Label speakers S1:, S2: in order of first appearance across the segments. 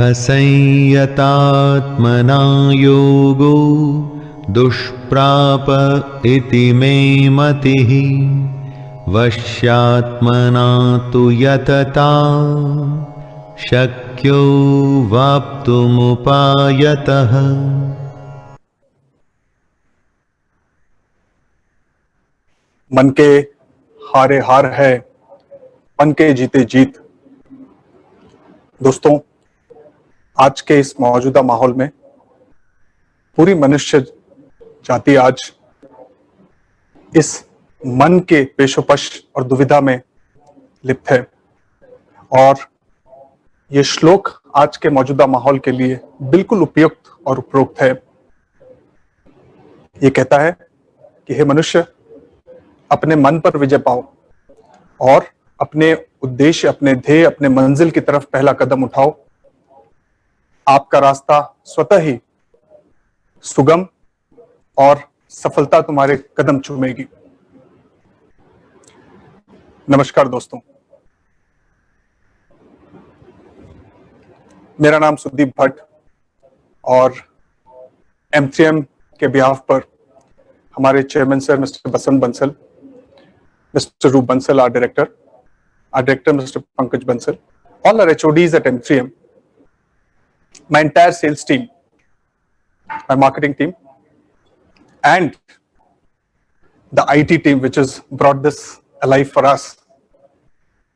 S1: असंयतात्मना योगो दुष्प्राप इति मे मतिः वश्यात्मना तु यतता शक्यो वाप्तुमुपायतः।
S2: मन के हारे हार है, मन के जीते जीत। दोस्तों, आज के इस मौजूदा माहौल में पूरी मनुष्य जाति आज इस मन के पेशोपश और दुविधा में लिप्त है, और ये श्लोक आज के मौजूदा माहौल के लिए बिल्कुल उपयुक्त और उपरोक्त है। ये कहता है कि हे मनुष्य, अपने मन पर विजय पाओ और अपने उद्देश्य, अपने ध्येय, अपने मंजिल की तरफ पहला कदम उठाओ। आपका रास्ता स्वतः ही सुगम और सफलता तुम्हारे कदम चूमेगी। नमस्कार दोस्तों, मेरा नाम सुदीप भट्ट और M3M के बिहाफ पर हमारे chairman sir mister Basant Bansal, Mr. Roop Bansal, our director Mr. Pankaj Bansal, all our HODs at M3M, my entire sales team, my marketing team, and the IT team which has brought this alive for us.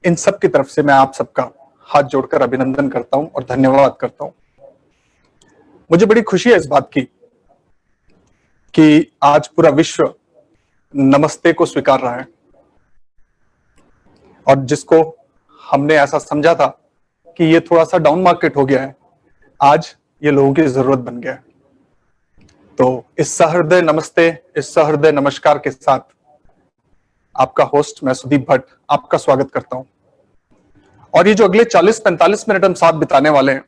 S2: इन सब की तरफ से मैं आप सबका हाथ जोड़कर अभिनंदन करता हूं और धन्यवाद करता हूं। मुझे बड़ी खुशी है इस बात की कि आज पूरा विश्व नमस्ते को स्वीकार रहा है, और जिसको हमने ऐसा समझा था कि ये थोड़ा सा डाउन मार्केट हो गया है, आज ये लोगों की जरूरत बन गया है। तो इस सहृदय नमस्ते, इस सहृदय नमस्कार के साथ आपका होस्ट मैं सुदीप भट्ट आपका स्वागत करता हूं। और ये जो अगले 40-45 मिनट हम साथ बिताने वाले हैं,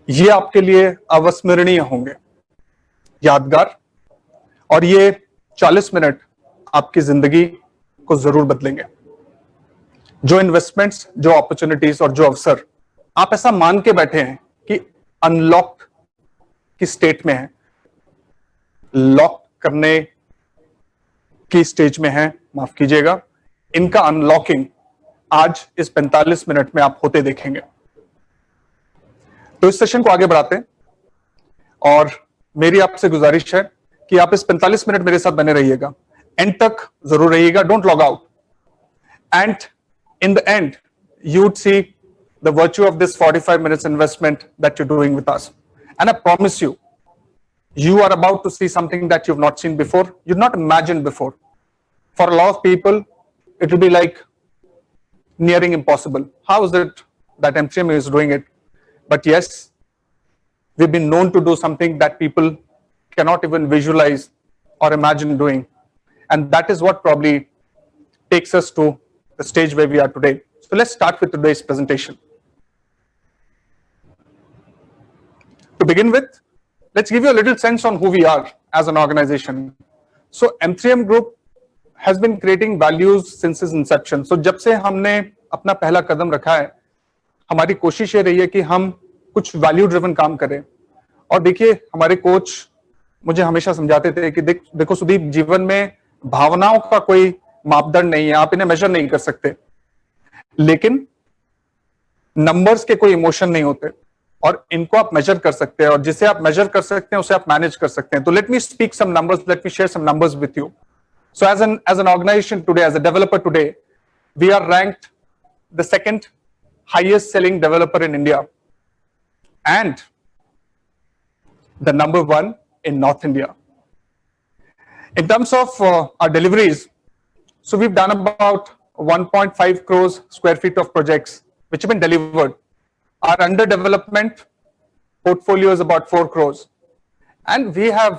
S2: ये आपके लिए अविस्मरणीय होंगे, यादगार, और ये 40 मिनट आपकी जिंदगी को जरूर बदलेंगे। जो इन्वेस्टमेंट्स, जो अपॉर्चुनिटीज और जो अवसर आप ऐसा मान के बैठे हैं कि अनलॉक की स्टेट में है, लॉक करने की स्टेज में है, माफ कीजिएगा, इनका अनलॉकिंग आज इस 45 मिनट में आप होते देखेंगे। तो इस सेशन को आगे बढ़ाते हैं, और मेरी आपसे गुजारिश है कि आप इस 45 मिनट मेरे साथ बने रहिएगा, एंड तक जरूर रहिएगा, don't log out, and in the end you would see the virtue of this 45 minutes investment that you're doing with us. And I promise you, you are about to see something that you've not seen before, you've not imagined before. For a lot of people, it will be like nearing impossible. How is it that M3M is doing it? But yes, we've been known to do something that people cannot even visualize or imagine doing. And that is what probably takes us to the stage where we are today. So let's start with today's presentation. To begin with, let's give you a little sense on who we are as an organization. So M3M Group has been creating values since its inception. So जब से हमने अपना पहला कदम रखा है, हमारी कोशिश ये रही है कि हम कुछ वैल्यू ड्रिवन काम करें। और देखिए, हमारे कोच मुझे हमेशा समझाते थे कि देखो सुदीप, जीवन में भावनाओं का कोई मापदंड नहीं है, आप इन्हें मेजर नहीं कर सकते, लेकिन नंबर्स के कोई इमोशन नहीं होते, और इनको आप मेजर कर सकते हैं, और जिसे आप मेजर कर सकते हैं उसे आप मैनेज कर सकते हैं। तो let me speak some numbers, let me share some numbers with you. So as an organisation today, as a developer today, we are ranked the second highest selling developer in India and the number 1 in North India. In terms of our deliveries, so we've done about 1.5 crores square feet of projects which have been delivered. Our under development portfolio is about 4 crores, and we have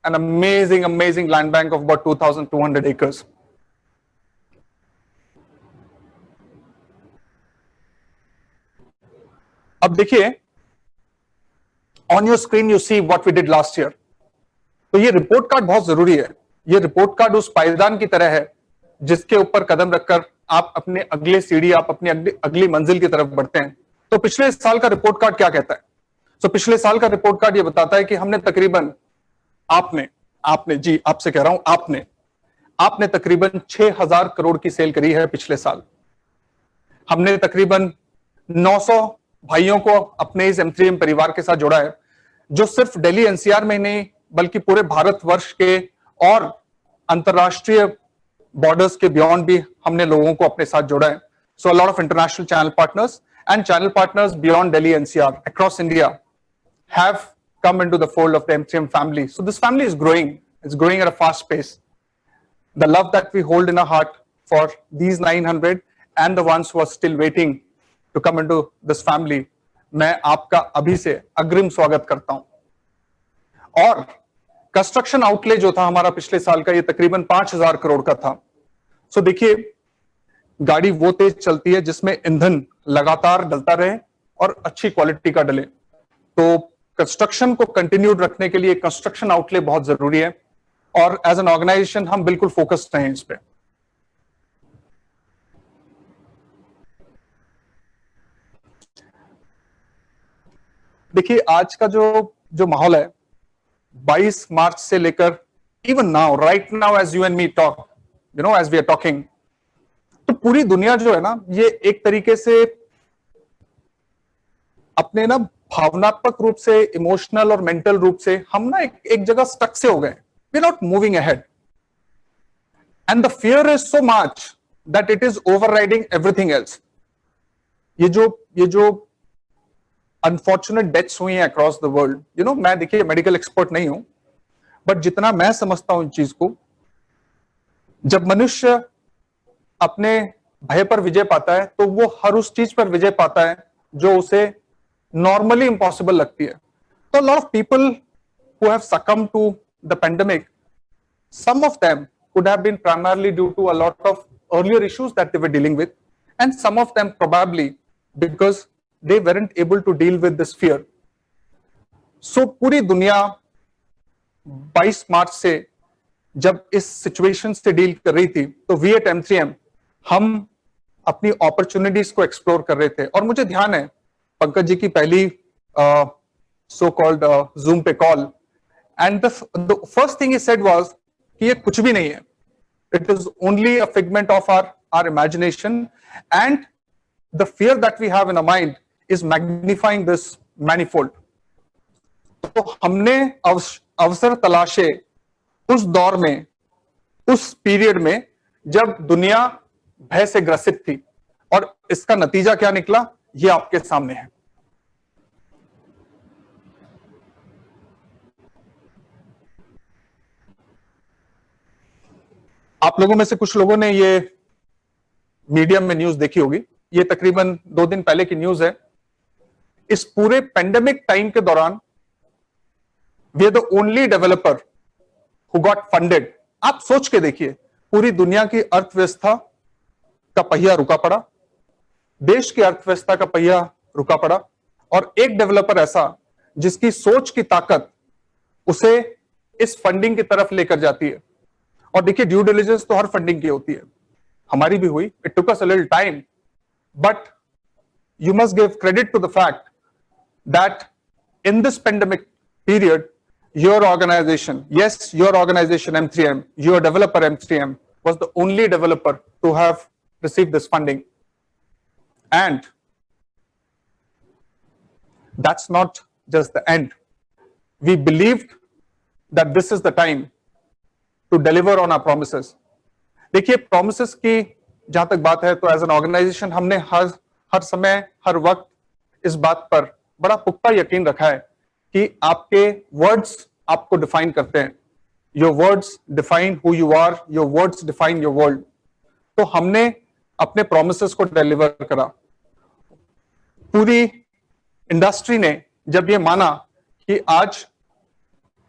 S2: an amazing land bank of about 2,200 acres. अब देखिए, on your screen you see what we did last year. तो ये report card बहुत जरूरी है। ये report card उस पायदान की तरह है जिसके ऊपर कदम रखकर आप अपने अगले सीढ़ी, आप अपनी अगली मंजिल की तरफ बढ़ते हैं। तो पिछले साल का रिपोर्ट कार्ड क्या कहता है? तो पिछले साल का रिपोर्ट कार्ड ये बताता है कि हमने तकरीबन, आपने जी आपसे कह रहा हूं, आपने तकरीबन 6,000 करोड़ की सेल करी है पिछले साल। हमने तकरीबन 900 भाइयों को अपने इस M3M परिवार के साथ जोड़ा है, जो सिर्फ दिल्ली NCR में नहीं बल्कि पूरे भारतवर्ष के और अंतरराष्ट्रीय बॉर्डर्स के बियॉन्ड भी हमने लोगों को अपने साथ जोड़ा है। So a lot of international channel partners and channel partners beyond Delhi NCR across India have come into the fold of the M3M family. So this family is growing. It's growing at a fast pace. The love that we hold in our heart for these 900 and the ones who are still waiting to come into this family, मैं आपका अभी से अग्रिम स्वागत करता हूं। और construction outlay जो था हमारा पिछले साल का, ये तकरीबन 5,000 करोड़ का था। सो देखिए, गाड़ी वो तेज चलती है जिसमें ईंधन लगातार डलता रहे और अच्छी क्वालिटी का डले। तो कंस्ट्रक्शन को कंटिन्यूड रखने के लिए कंस्ट्रक्शन आउटले बहुत जरूरी है, और एज एन ऑर्गेनाइजेशन हम बिल्कुल फोकस्ड रहे इस पे। देखिए, आज का जो माहौल है, 22 मार्च से लेकर even now, right now as you and me talk, as we are talking, तो पूरी दुनिया जो है ना, ये एक तरीके से अपने ना भावनात्मक रूप से, इमोशनल और मेंटल रूप से हम ना एक जगह स्टक से हो गए। We are not moving ahead and the fear is so much that it is overriding everything else. ये जो अनफॉर्चुनेट डेथ्स हुई हैं अक्रॉस द वर्ल्ड, मैं देखिए मेडिकल एक्सपर्ट नहीं हूं, बट जितना मैं समझता हूं इन चीज को, जब मनुष्य अपने भय पर विजय पाता है तो वो हर उस चीज पर विजय पाता है जो उसे नॉर्मली इम्पॉसिबल लगती है। तो lot of people who have succumbed to the pandemic, some of them could have been primarily due to a lot of earlier issues that they were dealing with, and some of them probably because they weren't able to deal with this fear. So पूरी दुनिया 22 March से जब इस situation से deal कर रही थी, तो वी एट M3M हम अपनी अपॉर्चुनिटीज को एक्सप्लोर कर रहे थे। और मुझे ध्यान है पंकज जी की पहली सो कॉल्ड जूम पे call, and the first thing he said was कि ये कुछ भी नहीं है, it is only a figment of our imagination, and the fear that we have in a mind is magnifying this manifold. तो हमने अवसर तलाशे उस दौर में, उस पीरियड में जब दुनिया भय से ग्रसित थी, और इसका नतीजा क्या निकला ये आपके सामने है। आप लोगों में से कुछ लोगों ने ये मीडिया में न्यूज देखी होगी, ये तकरीबन 2 दिन पहले की न्यूज है। इस पूरे पेंडेमिक टाइम के दौरान we are the only developer who got funded. आप सोच के देखिए, पूरी दुनिया की अर्थव्यवस्था का पहिया रुका पड़ा, देश की अर्थव्यवस्था का पहिया रुका पड़ा, और एक डेवलपर ऐसा जिसकी सोच की ताकत उसे इस फंडिंग की तरफ लेकर जाती है। और देखिए, ड्यू डिलिजेंस तो हर फंडिंग की होती है, हमारी भी हुई, it took us a little time, but you must give credit to the fact that in this pandemic period, your organization, yes, your organization M3M, your developer M3M was the only developer to have received this funding. And that's not just the end. We believed that this is the time to deliver on our promises. देखिए, promises की जहां तक बात है, तो as an organisation हमने हर समय, हर वक्त इस बात पर बड़ा पुख्ता यकीन रखा है कि आपके वर्ड्स आपको डिफाइन करते हैं। Your words define who you are, your words define your world. तो हमने अपने प्रोमिसेस को डिलीवर करा। पूरी इंडस्ट्री ने जब ये माना कि आज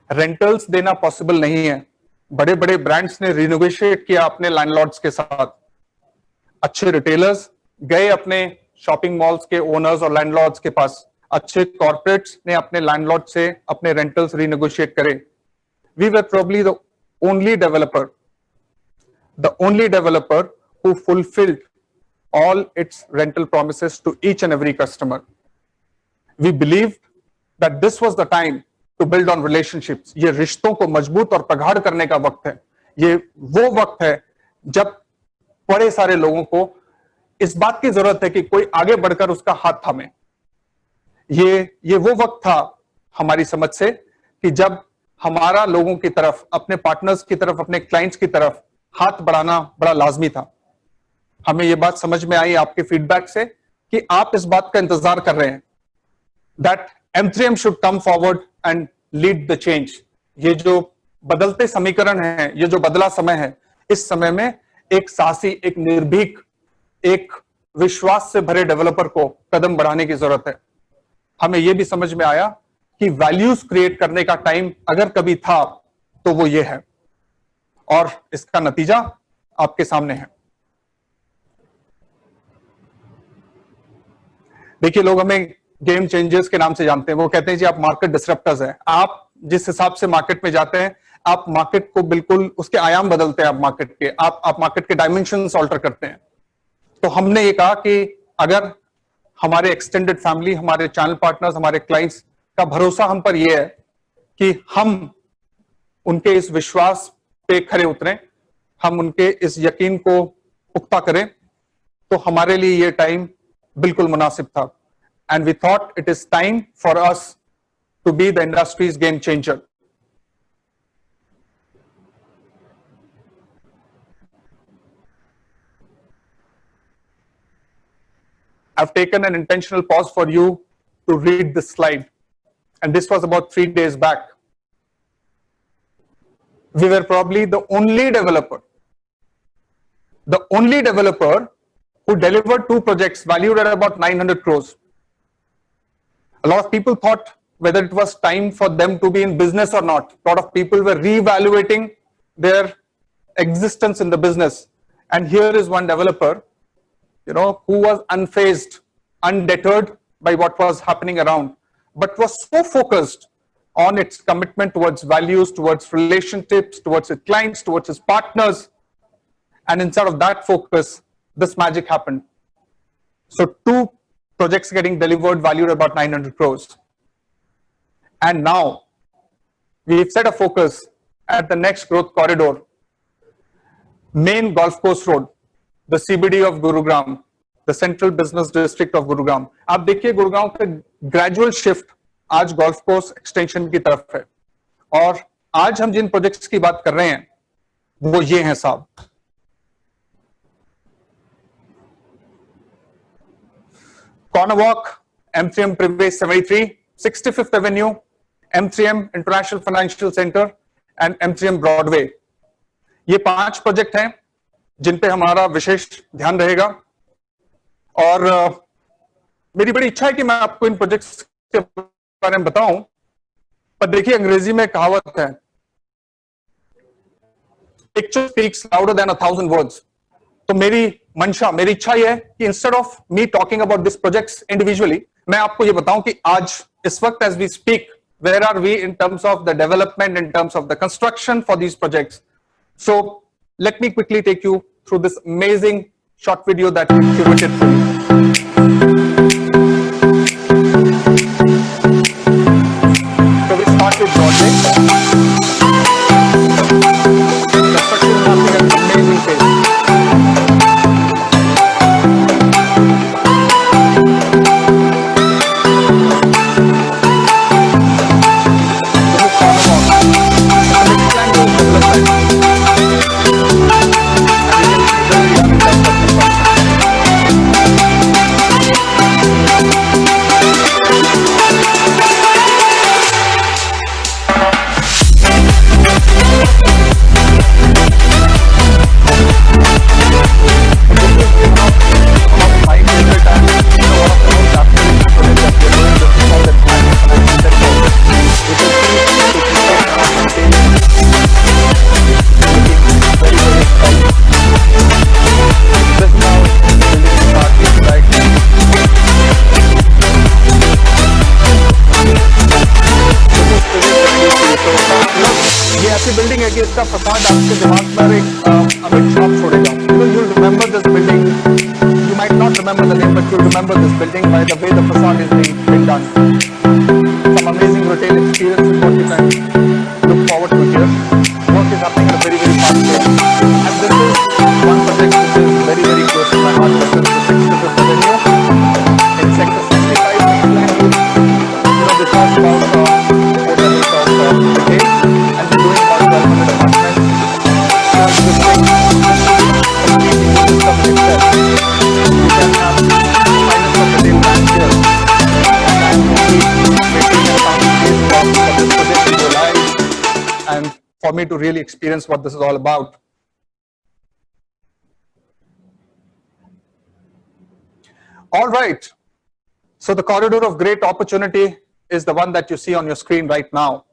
S2: रेंटल्स देना पॉसिबल नहीं है, बड़े बड़े ब्रांड्स ने रिनेगोशिएट किया अपने लैंडलॉर्ड्स के साथ, अच्छे रिटेलर्स गए अपने शॉपिंग मॉल्स के ओनर्स और लैंडलॉर्ड्स के पास, अच्छे कॉर्पोरेट्स ने अपने लैंडलॉर्ड से अपने रेंटल्स रिनेगोशिएट करे। We were probably the only developer who fulfilled all its rental promises to each and every customer. We believed that this was the time to build on relationships. ये रिश्तों को मजबूत और प्रगाढ़ करने का वक्त है. ये वो वक्त है जब बड़े सारे लोगों को इस बात की जरूरत है कि कोई आगे बढ़कर उसका हाथ थामे. ये वो वक्त था हमारी समझ से कि जब हमारा लोगों की तरफ, अपने पार्टनर्स की तरफ, अपने क्लाइंट्स की तरफ हाथ बढ़ाना बड़ा लाजमी था. हमें यह बात समझ में आई आपके फीडबैक से कि आप इस बात का इंतजार कर रहे हैं that M3M should come forward and lead the change. ये जो बदलते समीकरण है, ये जो बदला समय है, इस समय में एक साहसी, एक निर्भीक, एक विश्वास से भरे डेवलपर को कदम बढ़ाने की जरूरत है. हमें यह भी समझ में आया कि वैल्यूज क्रिएट करने का टाइम अगर कभी था तो वो ये है, और इसका नतीजा आपके सामने है. देखिए, लोग हमें गेम चेंजर्स के नाम से जानते हैं. वो कहते हैं जी आप मार्केट डिसरप्टर्स हैं. आप जिस हिसाब से मार्केट में जाते हैं, आप मार्केट को बिल्कुल उसके आयाम बदलते हैं. आप मार्केट के आप मार्केट के डायमेंशंस ऑल्टर करते हैं. तो हमने ये कहा कि अगर हमारे एक्सटेंडेड फैमिली, हमारे चैनल पार्टनर्स, हमारे क्लाइंट्स का भरोसा हम पर यह है कि हम उनके इस विश्वास पे खरे उतरें, हम उनके इस यकीन को पुख्ता करें, तो हमारे लिए ये टाइम बिल्कुल मुनासिब था. And we thought it is time for us to be the industry's game changer. I've taken an intentional pause for you to read this slide, and this was about 3 days back. We were probably the only developer who delivered 2 projects valued at about 900 crores. A lot of people thought whether it was time for them to be in business or not. A lot of people were reevaluating their existence in the business. And here is one developer, who was unfazed, undeterred by what was happening around, but was so focused on its commitment towards values, towards relationships, towards its clients, towards its partners. And instead of that focus, this magic happened. So 2 projects getting delivered valued about 900 crores. And now we've set a focus at the next growth corridor, main golf course road, the CBD of Gurugram, the central business district of Gurugram. आप देखिए गुरुग्राम का gradual shift आज golf course extension की तरफ है. और आज हम जिन प्रोजेक्ट्स की बात कर रहे हैं वो ये हैं साहब. Corner Walk, M3M Privay 73, 65th Avenue, M3M International Financial Center and M3M Broadway. ये 5 प्रोजेक्ट हैं जिन पे हमारा विशेष ध्यान रहेगा. और मेरी बड़ी इच्छा है कि मैं आपको इन प्रोजेक्ट्स के बारे में बताऊं, पर देखिए अंग्रेजी में कहावत है, picture speaks louder than 1000 words. तो मेरी मंशा, मेरी इच्छा यह है कि instead of me talking about this projects individually, मैं आपको ये बताऊं कि आज इस वक्त as we speak, where are we in terms of the development, in terms of the construction for these projects. So let me quickly take you through this amazing short video that we curated for you. So we start with Broadway. Construction is happening at an amazing pace. Building है कि इसका फसाद आपके दिमाग पर एक अमिट छाप छोड़ेगा. You will remember this building. You might remember the name, but you'll remember this building by the way the facade is being done. Some amazing retail experience is what you can look forward to here. Work is happening at a very, very fast pace. And this is one project which is very, very close to my heart. This is the 65th Avenue in Sector 65. They talked about 4 levels of retail, and they're doing about 1,200 apartments. So this thing completely new system in itself. You can have finance of retail bank here. And making an accounting case for this project to go live, and for me to really experience what this is all about. All right. So the corridor of great opportunity is the one that you see on your screen right now.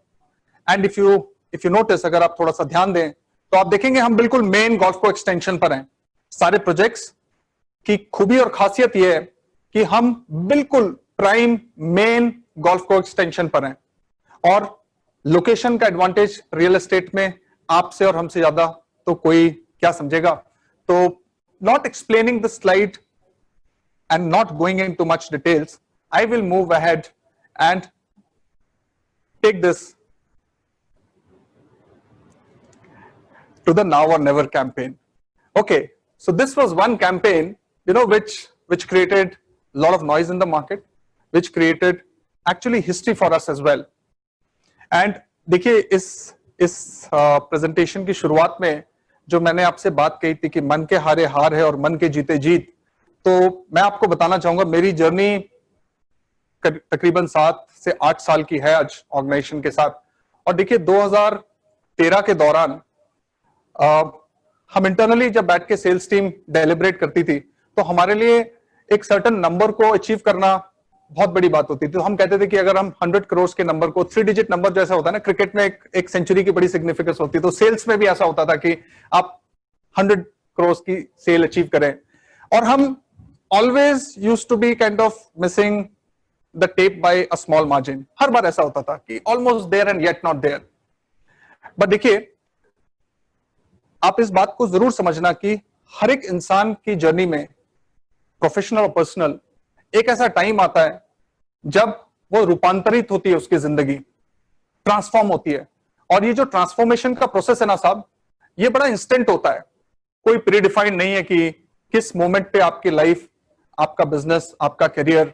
S2: And if you notice, अगर आप थोड़ा सा ध्यान दें, तो आप देखेंगे हम बिल्कुल मेन गोल्फ को एक्सटेंशन पर हैं. सारे प्रोजेक्ट्स की खूबी और खासियत ये है कि हम बिल्कुल प्राइम मेन गोल्फ को एक्सटेंशन पर हैं. और लोकेशन का एडवांटेज रियल एस्टेट में आपसे और हमसे ज्यादा तो कोई क्या समझेगा. तो not explaining the slide and not going into much details, I will move ahead and take this to the Now or Never campaign. Okay, so this was one campaign, which created a lot of noise in the market, which created actually history for us as well. And देखिए इस presentation की शुरुआत में जो मैंने आपसे बात कही थी कि मन के हारे हार है और मन के जीते जीत, तो मैं आपको बताना चाहूंगा मेरी जर्नी तकरीबन 7 से 8 साल की है आज ऑर्गेनाइजेशन के साथ. और देखिए 2013 के दौरान हम इंटरनली जब बैठ के सेल्स टीम डेलिब्रेट करती थी, तो हमारे लिए एक सर्टेन नंबर को अचीव करना बहुत बड़ी बात होती थी. तो हम कहते थे कि अगर हम 100 करोड़ के नंबर को, 3 डिजिट नंबर जैसा होता है ना, क्रिकेट में एक सेंचुरी की बड़ी सिग्निफिकेंस होती है, तो सेल्स में भी ऐसा होता था कि आप 100 करोड़ की सेल अचीव करें. और हम always used to be kind of missing the tape by a small margin. हर बार ऐसा होता था कि almost there and yet not there. But देखिए, आप इस बात को जरूर समझना कि हर एक इंसान की जर्नी में, प्रोफेशनल और पर्सनल, एक ऐसा टाइम आता है जब वो रूपांतरित होती है, उसकी जिंदगी ट्रांसफॉर्म होती है. और ये जो ट्रांसफॉर्मेशन का प्रोसेस है ना साहब, ये बड़ा इंस्टेंट होता है. कोई प्रीडिफाइंड नहीं है कि किस मोमेंट पे आपकी लाइफ, आपका बिजनेस, आपका करियर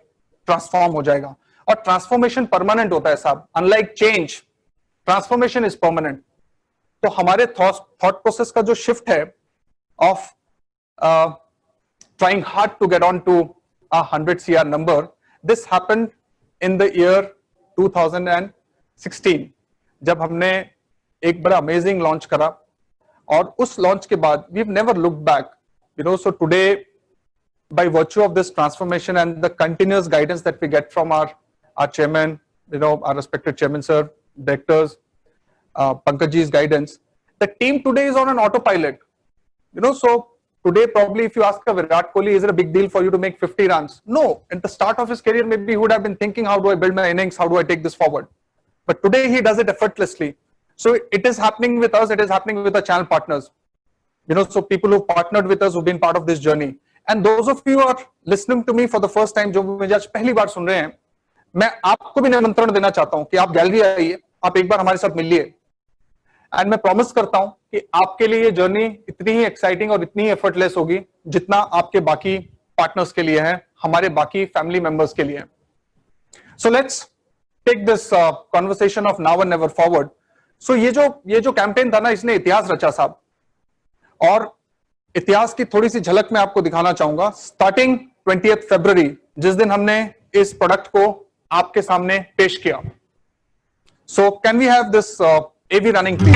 S2: ट्रांसफॉर्म हो जाएगा. और ट्रांसफॉर्मेशन परमानेंट होता है साहब. Unlike change, transformation is permanent. तो हमारे थॉट प्रोसेस का जो शिफ्ट है of trying hard to get on to 100 CR number, this happened in the year 2016, जब हमने एक बड़ा अमेजिंग लॉन्च करा. और उस लॉन्च के बाद we have never looked back. So today, by virtue of this transformation and the continuous guidance that we get from our chairman, our respected chairman sir, directors, Pankajji's guidance, the team today is on an autopilot. So today probably if you ask a Virat Kohli, is it a big deal for you to make 50 runs? No. At the start of his career, maybe he would have been thinking, how do I build my innings? How do I take this forward? But today he does it effortlessly. So it is happening with us. It is happening with our channel partners. So people who partnered with us, who've been part of this journey. And those of you who are listening to me for the first time, जो मुझे आज पहली बार सुन रहे हैं, मैं आपको भी निमंत्रण देना चाहता हूं कि आप गैलरी आइए, आप एक बार हमारे साथ मिलिए. एंड मैं प्रॉमिस करता हूं कि आपके लिए ये जर्नी इतनी ही एक्साइटिंग और इतनी ही एफर्टलेस होगी जितना आपके बाकी पार्टनर्स के लिए है, हमारे बाकी फैमिली मेंबर्स के लिए. So let's take this conversation off now and never forward. So ये जो कैंपेन था ना, इसने इतिहास रचा साहब. और इतिहास की थोड़ी सी झलक मैं आपको दिखाना चाहूंगा. स्टार्टिंग 20th फरवरी, जिस दिन हमने इस प्रोडक्ट को आपके सामने पेश किया. So can we have this AV running please.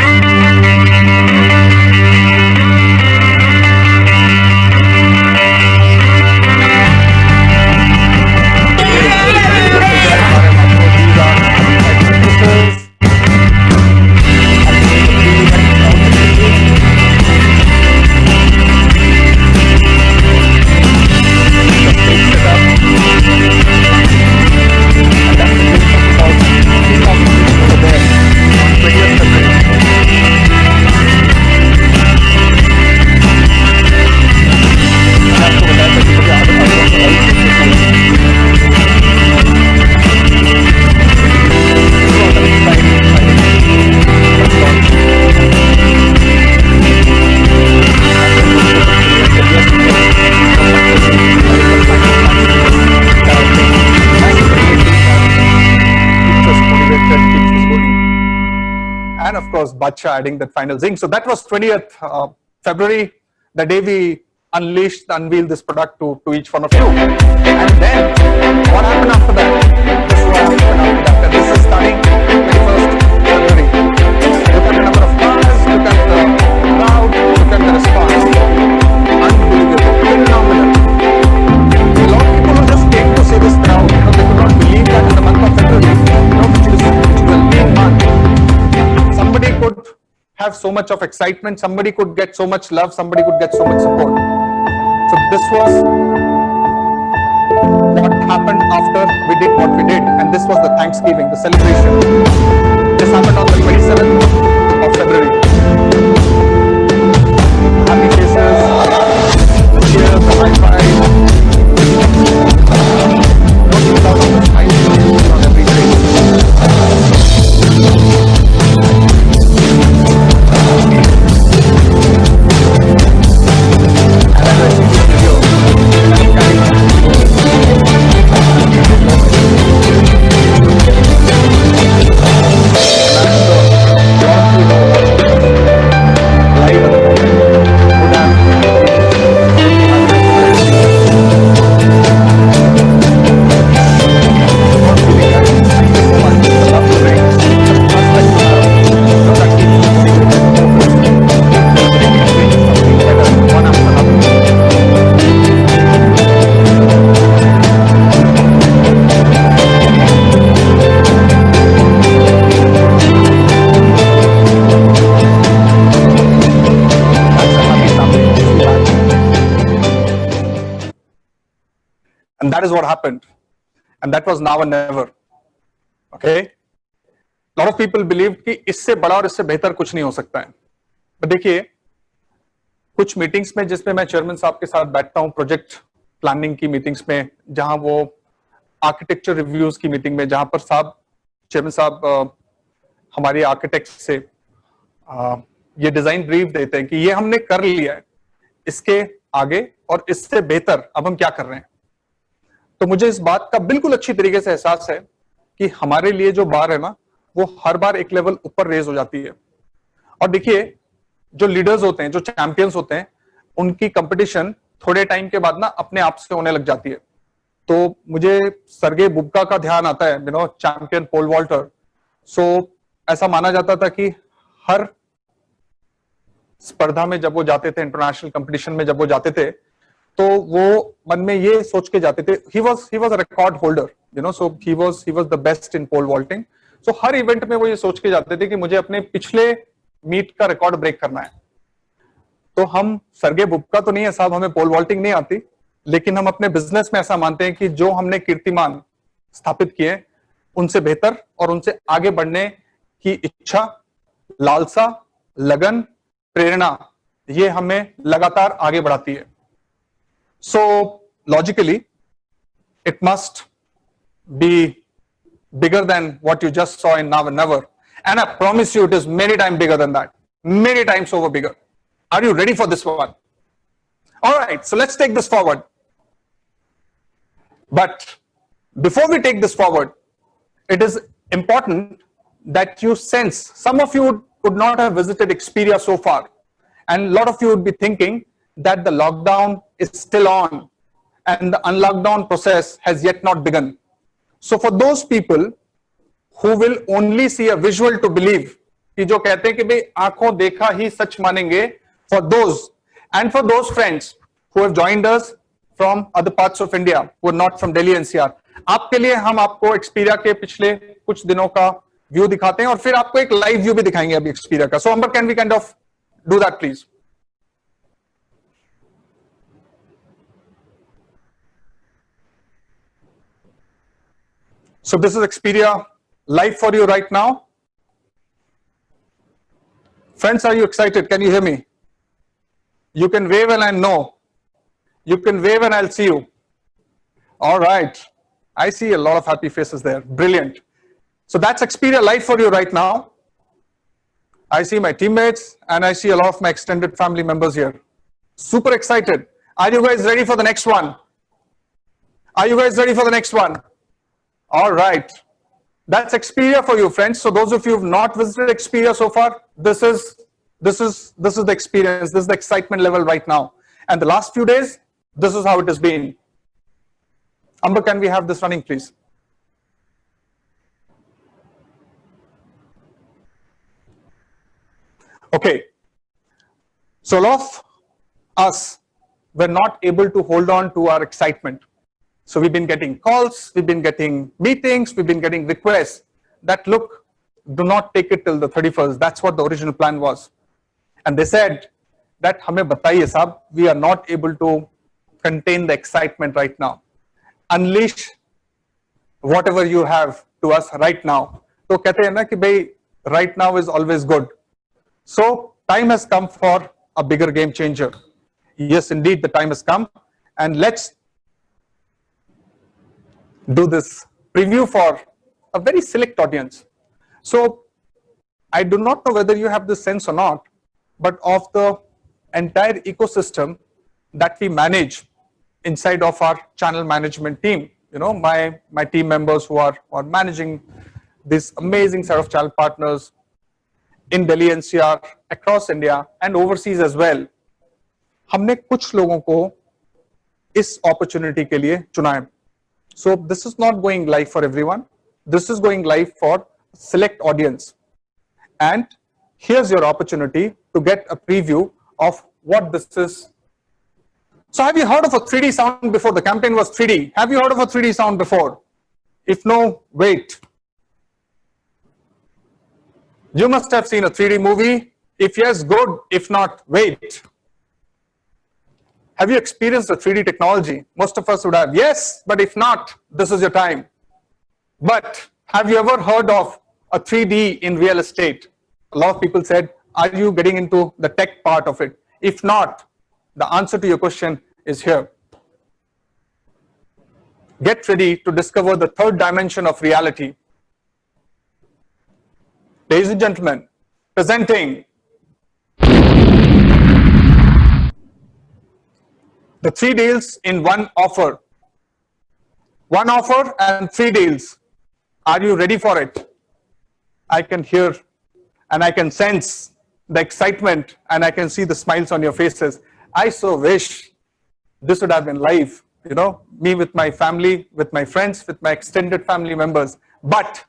S2: of course, Bacha adding that final zing. So that was 20th February, the day we unveiled this product to each one of you. And then, what happened after that? This is what happened after that. And this is starting 21st February. Look at the number of cars, look at the crowd, look at the response. Unbelievable, phenomenal. A lot of people who just came to see this crowd, they could not believe that in the month of February, which is a lean month, somebody could have so much of excitement, somebody could get so much love, somebody could get so much support. So this was what happened after we did what we did, and this was the Thanksgiving, the celebration. This happened on the 27th of February. Happy faces, the cheers, the high five. Looking out on the high faces on every face. And that is what happened. And that was now and never. Okay? A lot of people believed कि इससे बड़ा और इससे बेहतर कुछ नहीं हो सकता है. But देखिए, कुछ मीटिंग्स में जिसमें मैं चेयरमैन साहब के साथ बैठता हूं, प्रोजेक्ट प्लानिंग की मीटिंग्स में, जहां वो आर्किटेक्चर रिव्यूज की मीटिंग में, जहां पर चेयरमैन साहब हमारे आर्किटेक्ट से ये डिजाइन ब्रीफ देते हैं कि ये हमने कर लिया है, इसके आगे और इससे बेहतर अब हम क्या कर रहे हैं. तो मुझे इस बात का बिल्कुल अच्छी तरीके से एहसास है कि हमारे लिए जो बार है ना, वो हर बार एक लेवल ऊपर रेज हो जाती है. और देखिए, जो लीडर्स होते हैं, जो चैंपियंस होते हैं, उनकी कंपटीशन थोड़े टाइम के बाद ना अपने आप से होने लग जाती है. तो मुझे सर्गे बुब्का का ध्यान आता है, चैंपियन पोल वॉल्टर. सो ऐसा माना जाता था कि हर स्पर्धा में जब वो जाते थे, इंटरनेशनल कंपटीशन में जब वो जाते थे, तो वो मन में ये सोच के जाते थे, he was a record holder, so he was the best in pole vaulting. So her event में वो ये सोच के जाते थे कि मुझे अपने पिछले मीट का रिकॉर्ड ब्रेक करना है. तो हम सर्गे बुब्का तो नहीं है साहब, हमें पोल वॉल्टिंग नहीं आती, लेकिन हम अपने बिजनेस में ऐसा मानते हैं कि जो हमने कीर्तिमान स्थापित किए, उनसे बेहतर और उनसे आगे बढ़ने की इच्छा, लालसा, लगन, प्रेरणा, ये हमें लगातार आगे बढ़ाती है. So logically, it must be bigger than what you just saw in Now and Never. And I promise you, it is many times bigger than that. Many times over bigger. Are you ready for this one? All right, so let's take this forward. But before we take this forward, it is important that you sense, some of you would not have visited Experia so far. And a lot of you would be thinking that the lockdown is still on and the unlockdown process has yet not begun. So for those people who will only see a visual to believe, कि जो कहते हैं कि भाई आंखों देखा ही सच मानेंगे, for those and for those friends who have joined us from other parts of India, who are not from Delhi NCR, आपके लिए हम आपको एक्सपीरिया के पिछले कुछ दिनों का व्यू दिखाते हैं और फिर आपको एक लाइव व्यू भी दिखाएंगे अभी एक्सपीरिया का. So Amber, can we kind of do that please? So this is Experia live for you right now. Friends, are you excited? Can you hear me? You can wave and I know. You can wave and I'll see you. All right. I see a lot of happy faces there. Brilliant. So that's Experia live for you right now. I see my teammates and I see a lot of my extended family members here. Super excited. Are you guys ready for the next one? Are you guys ready for the next one? All right. That's Expedia for you, friends. So those of you who've not visited Expedia so far, this is the experience. This is the excitement level right now. And the last few days, this is how it has been. Amber, can we have this running, please? Okay. So a lot of us were not able to hold on to our excitement. So we've been getting calls, we've been getting meetings, we've been getting requests that, look, do not take it till the 31st. That's what the original plan was. And they said that, hame bataiye sahab, we are not able to contain the excitement right now. Unleash whatever you have to us right now. So kehte hain na ki bhai, right now is always good. So time has come for a bigger game changer. Yes, indeed, the time has come. And let's do this preview for a very select audience. So I do not know whether you have this sense or not, but of the entire ecosystem that we manage inside of our channel management team, you know, my team members who are managing this amazing set of channel partners in Delhi NCR, across India and overseas as well. हमने कुछ लोगों को इस opportunity के लिए चुना है. So this is not going live for everyone. This is going live for select audience. And here's your opportunity to get a preview of what this is. So have you heard of a 3D sound before? The campaign was 3D. Have you heard of a 3D sound before? If no, wait. You must have seen a 3D movie. If yes, good. If not, wait. Have you experienced the 3D technology? Most of us would have. Yes, but if not, this is your time. But have you ever heard of a 3D in real estate? A lot of people said, are you getting into the tech part of it? If not, the answer to your question is here. Get ready to discover the third dimension of reality. Ladies and gentlemen, presenting the 3 deals in one offer. One offer and 3 deals. Are you ready for it? I can hear and I can sense the excitement and I can see the smiles on your faces. I so wish this would have been live, you know, me with my family, with my friends, with my extended family members. But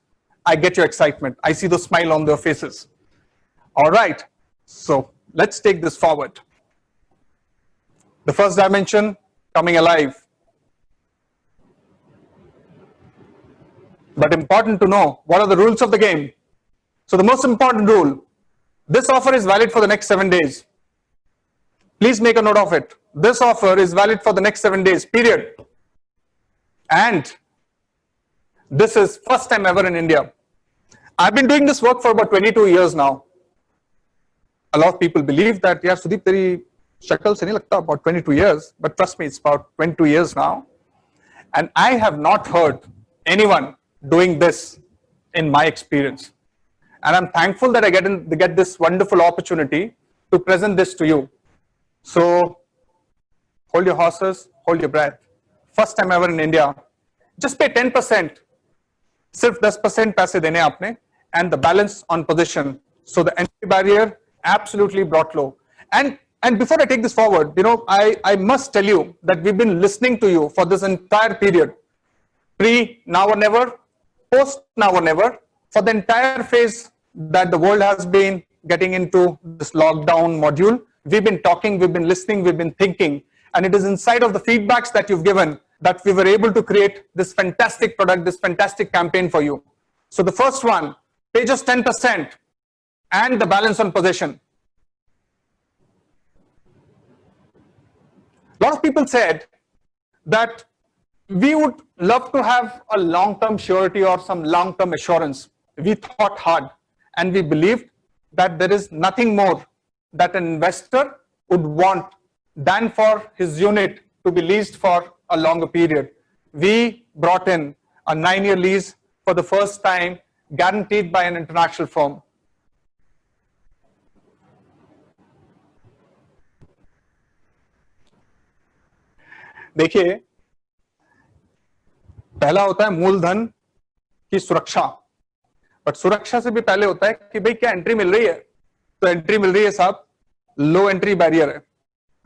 S2: I get your excitement. I see the smile on their faces. All right, so let's take this forward. The first dimension, coming alive. But important to know, what are the rules of the game? So the most important rule, this offer is valid for the next 7 days. Please make a note of it. This offer is valid for the next 7 days, period. And this is first time ever in India. I've been doing this work for about 22 years now. A lot of people believe that, yeah, Sudeep, teri shakal se nahi lagta, about 22 years. But trust me, it's about 22 years now. And I have not heard anyone doing this in my experience. And I'm thankful that I get this wonderful opportunity to present this to you. So hold your horses, hold your breath. First time ever in India. Just pay 10%. Sirf 10% paise dene aapne, and the balance on position. So the entry barrier absolutely brought low. And before I take this forward, you know, I must tell you that we've been listening to you for this entire period. Pre, now or never, post, now or never, for the entire phase that the world has been getting into this lockdown module. We've been talking, we've been listening, we've been thinking, and it is inside of the feedbacks that you've given that we were able to create this fantastic product, this fantastic campaign for you. So the first one, pay just 10% and the balance on possession. A lot of people said that we would love to have a long-term surety or some long-term assurance. We thought hard and we believed that there is nothing more that an investor would want than for his unit to be leased for a longer period. We brought in a 9-year lease for the first time, guaranteed by an international firm. देखिए, पहला होता है मूलधन की सुरक्षा. But सुरक्षा से भी पहले होता है कि भाई क्या एंट्री मिल रही है, तो एंट्री मिल रही है साहब, लो एंट्री बैरियर है,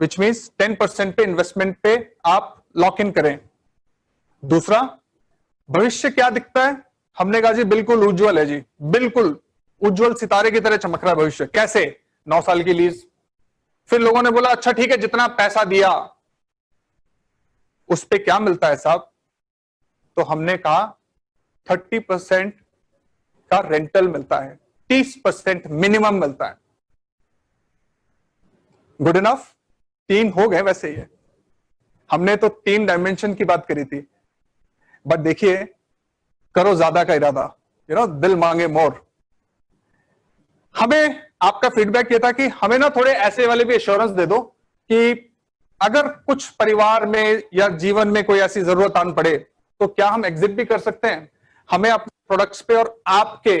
S2: विच मीन्स 10% पे इन्वेस्टमेंट पे आप लॉक इन करें। दूसरा, भविष्य क्या दिखता है, हमने कहा जी बिल्कुल उज्जवल है जी, बिल्कुल उज्जवल सितारे की तरह चमक रहा है भविष्य। कैसे? 9 साल की लीज। फिर लोगों ने बोला अच्छा ठीक है, जितना पैसा दिया उस पे क्या मिलता है साहब, तो हमने कहा 30% का रेंटल मिलता है, 30% मिनिमम मिलता है। Good enough? 3 हो गए वैसे ही है, हमने तो 3 डायमेंशन की बात करी थी, बट देखिए करो ज्यादा का इरादा, दिल मांगे मोर। हमें आपका फीडबैक ये था कि हमें ना थोड़े ऐसे वाले भी एश्योरेंस दे दो कि अगर कुछ परिवार में या जीवन में कोई ऐसी जरूरत आन पड़े तो क्या हम एग्जिट भी कर सकते हैं। हमें अपने प्रोडक्ट्स पे और आपके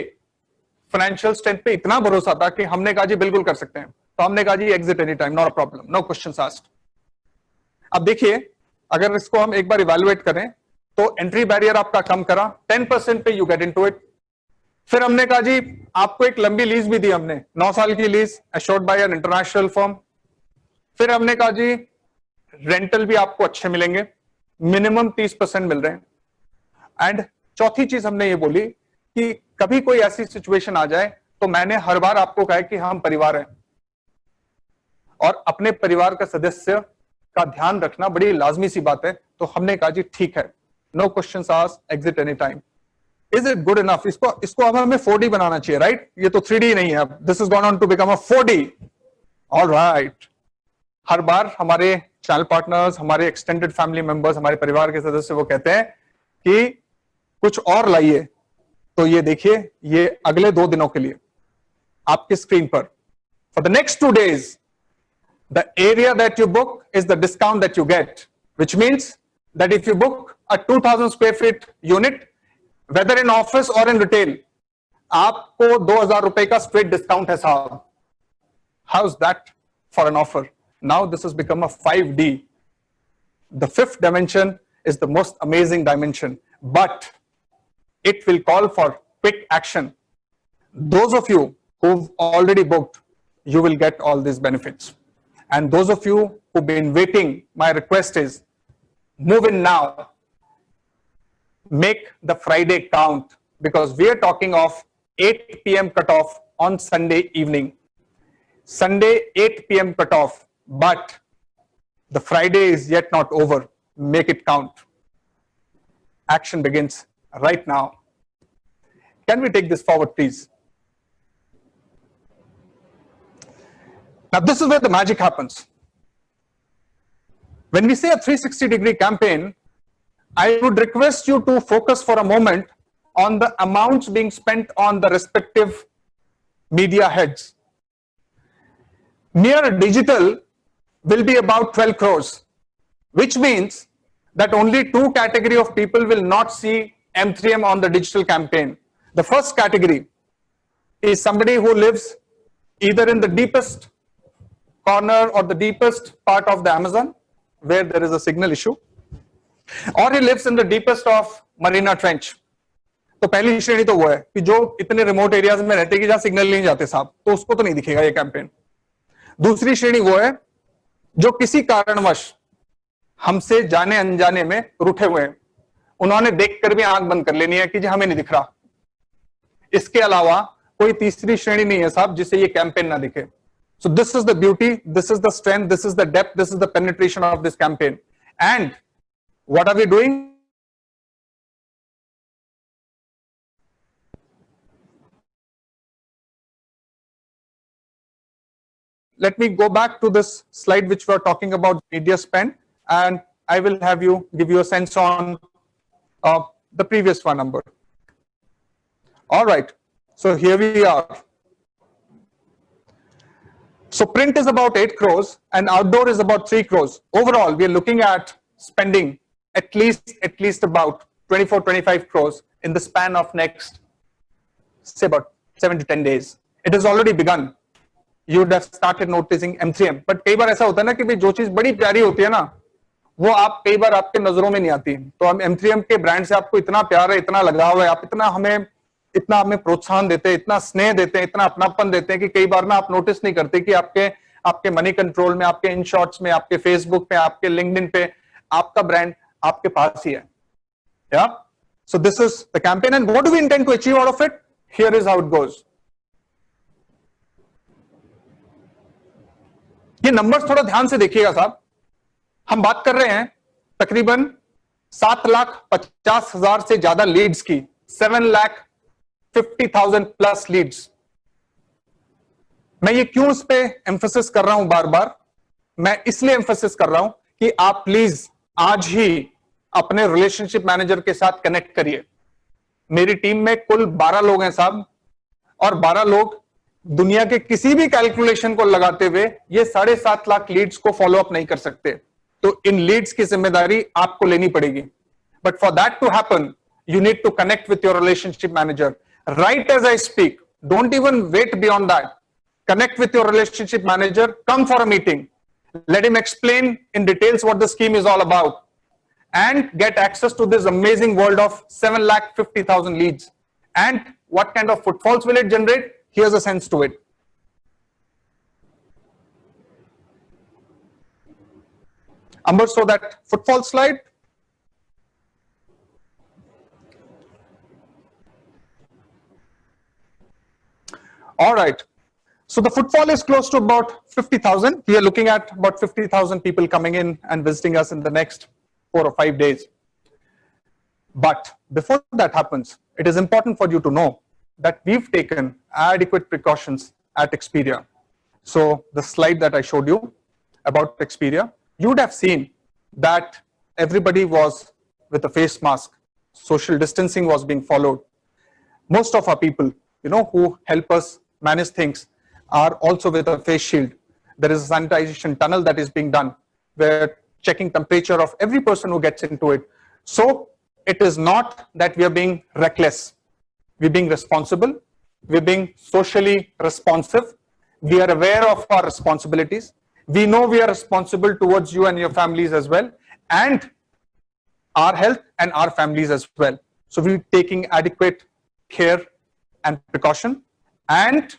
S2: फाइनेंशियल स्ट्रेंथ पे इतना भरोसा था कि हमने कहा जी बिल्कुल कर सकते हैं, तो हमने कहा जी exit any time, not a problem, no questions asked. अब देखिए, अगर इसको हम एक बार इवैल्यूएट करें तो एंट्री बैरियर आपका कम करा, 10% पे यू गेट इनटू इट। फिर हमने कहा जी आपको एक लंबी लीज भी दी हमने, 9 साल की lease assured by an international firm. फिर हमने कहा जी रेंटल भी आपको अच्छे मिलेंगे, मिनिमम 30% मिल रहे हैं। एंड चौथी चीज हमने ये बोली कि कभी कोई ऐसी सिचुएशन आ जाए तो मैंने हर बार आपको कहा कि हम परिवार हैं और अपने परिवार का सदस्य का ध्यान रखना बड़ी लाजमी सी बात है। तो हमने कहा जी ठीक है, no questions asked, exit any time. Is it good enough? इसको अब हमें 4D बनाना चाहिए, राइट? ये तो 3D नहीं है, this is gone on to become a 4D। Alright, हर बार हमारे चैनल पार्टनर्स, हमारे एक्सटेंडेड फैमिली मेंबर्स, हमारे परिवार के सदस्य वो कहते हैं कि कुछ और लाइए, तो ये देखिए, ये अगले 2 दिनों के लिए आपकी स्क्रीन पर, for the next 2 days, the area that you book is the discount that you get, which means that if you book a 2000 square feet unit, whether in office or in retail, आपको 2000 रुपए का straight discount है साहब। How's that for an offer? Now this has become a 5D. The 5th dimension is the most amazing dimension, but it will call for quick action. Those of you who've already booked, you will get all these benefits. And those of you who've been waiting, my request is move in now. Make the Friday count, because we are talking of 8 p.m. cutoff on Sunday evening. Sunday 8 p.m. cutoff, but the Friday is yet not over. Make it count. Action begins right now. Can we take this forward, please? Now, this is where the magic happens. When we say a 360-degree campaign, I would request you to focus for a moment on the amounts being spent on the respective media heads. Mere digital will be about 12 crores, which means that only 2 category of people will not see M3M on the digital campaign. The first category is somebody who lives either in the deepest corner or the deepest part of the Amazon, where there is a signal issue, or he lives in the deepest of Marina Trench. तो पहली श्रेणी तो वो है कि जो इतने remote areas में रहते कि जहां सिग्नल नहीं जाते साहब, तो उसको तो नहीं दिखेगा ये कैंपेन। दूसरी श्रेणी वो है जो किसी कारणवश हमसे जाने अनजाने में रूठे हुए हैं, उन्होंने देखकर भी आंख बंद कर लेनी है कि जी हमें नहीं दिख रहा। इसके अलावा कोई तीसरी श्रेणी नहीं है साहब जिसे ये कैंपेन ना दिखे। So this is the beauty, this is the strength, this is the depth, this is the penetration of this campaign. And what are we doing? Let me go back to this slide which we are talking about media spend, and I will give you a sense on the previous one number. All right, so here we are. So print is about 8 crores and outdoor is about 3 crores. Overall, we are looking at spending at least about 24-25 crores in the span of next, say about 7 to 10 days. It has already begun. You would have started noticing M3M. But कई बार ऐसा होता है ना कि भाई जो चीज बड़ी प्यारी होती है ना, वो आप कई बार आपके नजरों में नहीं आती। तो हम M3M के ब्रांड से आपको इतना प्यार है, इतना लगाव है, आप इतना हमें इतना हमें प्रोत्साहन देते हैं, इतना स्नेह देते हैं, इतना अपनापन देते हैं कि कई बार ना आप नोटिस नहीं करते कि आपके मनी कंट्रोल में, आपके इन शॉर्ट्स में, आपके फेसबुक पे, आपके लिंक्डइन पे आपका ब्रांड आपके पास ही है. Yeah. So this is the campaign, and what do we intend to achieve out of it? Here is how it goes. ये नंबर्स थोड़ा ध्यान से देखिएगा साहब. हम बात कर रहे हैं तकरीबन 7,50,000 से ज्यादा लीड्स की, 7,50,000 प्लस लीड्स. मैं ये क्यों इस पे एम्फोसिस कर रहा हूं बार बार? मैं इसलिए एम्फोसिस कर रहा हूं कि आप प्लीज आज ही अपने रिलेशनशिप मैनेजर के साथ कनेक्ट करिए. मेरी टीम में कुल 12 लोग हैं साहब, और 12 लोग दुनिया के किसी भी कैलकुलेशन को लगाते हुए ये 7.5 लाख लीड्स को फॉलो अप नहीं कर सकते. तो इन लीड्स की जिम्मेदारी आपको लेनी पड़ेगी. But for that to happen, you need to connect with your relationship manager right as I speak. Don't even wait beyond that. Connect with your relationship manager, come for a meeting, let him explain in details what the scheme is all about, and get access to this amazing world of 7,50,000 leads. And what kind of footfalls will it generate? Here's a sense to it. Amber, show that footfall slide. All right. So the footfall is close to about 50,000. We are looking at about 50,000 people coming in and visiting us in the next 4 or 5 days. But before that happens, it is important for you to know that we've taken adequate precautions at Expedia. So the slide that I showed you about Expedia, you would have seen that everybody was with a face mask. Social distancing was being followed. Most of our people, who help us manage things, are also with a face shield. There is a sanitization tunnel that is being done. We're checking temperature of every person who gets into it. So it is not that we are being reckless. We're being responsible. We're being socially responsive. We are aware of our responsibilities. We know we are responsible towards you and your families as well, and our health and our families as well. So we're taking adequate care and precaution, and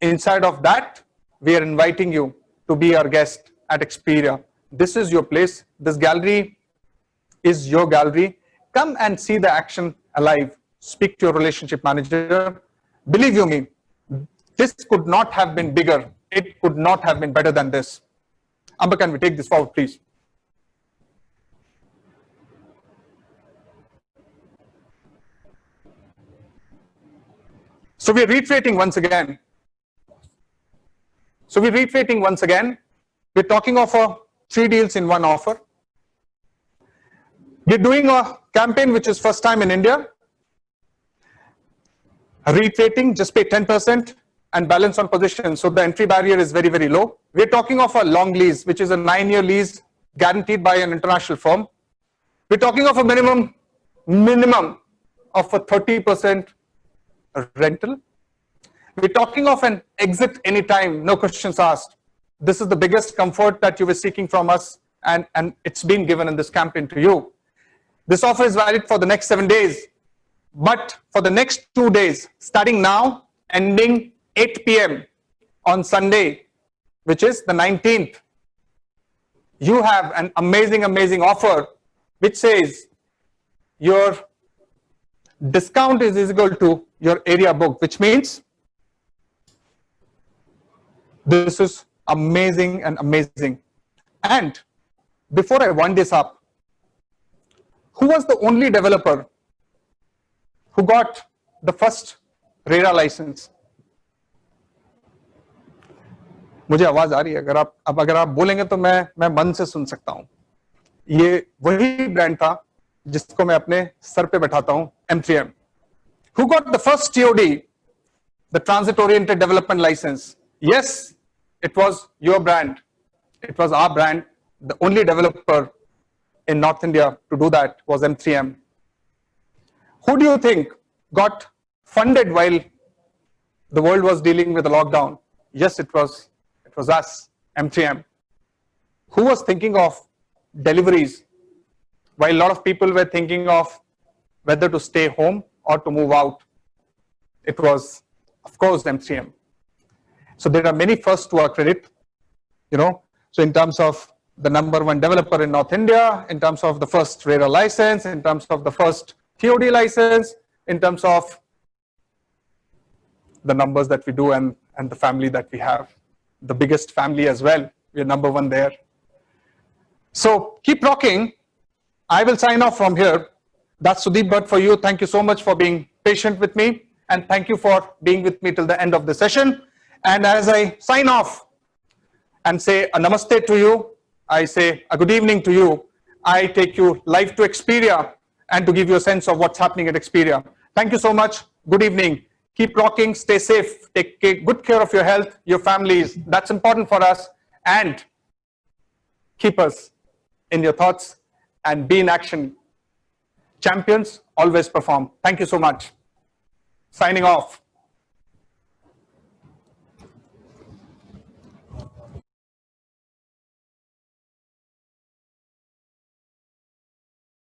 S2: inside of that, we are inviting you to be our guest at Expedia. This is your place. This gallery is your gallery. Come and see the action alive. Speak to your relationship manager. Believe you me, this could not have been bigger. It could not have been better than this. Amber, can we take this forward, please? So we're reiterating once again. We're talking of 3 deals in 1 offer. We're doing a campaign which is first time in India. Reiterating, just pay 10% and balance on position. So the entry barrier is very, very low. We're talking of a long lease, which is a 9-year lease guaranteed by an international firm. We're talking of a minimum of a 30% rental. We're talking of an exit anytime, no questions asked. This is the biggest comfort that you were seeking from us, and it's been given in this campaign to you. This offer is valid for the next 7 days, but for the next 2 days, starting now, ending 8 p.m. on Sunday, which is the 19th, you have an amazing offer which says your discount is equal to your area book, which means this is amazing and amazing. And before I wind this up, who was the only developer who got the first RERA license? मुझे आवाज आ रही है. अगर आप बोलेंगे तो मैं मन से सुन सकता हूं. ये वही ब्रांड था जिसको मैं अपने सर पे बैठाता हूं, M3M. Who got the first TOD, the transit oriented development license? Yes, it was your brand. It was our brand. The only developer in North India to do that was M3M. Who do you think got funded while the world was dealing with the lockdown? Yes, it was us, M3M. Who was thinking of deliveries while a lot of people were thinking of whether to stay home or to move out? it was, of course, M3M. So there are many firsts to our credit, So in terms of the #1 developer in North India, in terms of the first RARA license, in terms of the first TOD license, in terms of the numbers that we do and the family that we have, the biggest family as well. We're #1 there. So keep rocking. I will sign off from here. That's Sudeep Bhatt for you. Thank you so much for being patient with me, and thank you for being with me till the end of the session. And as I sign off and say a namaste to you, I say a good evening to you, I take you live to Experia and to give you a sense of what's happening at Experia. Thank you so much. Good evening. Keep rocking, stay safe, take good care of your health, your families. That's important for us. And keep us in your thoughts and be in action. Champions always perform. Thank you so much. Signing off.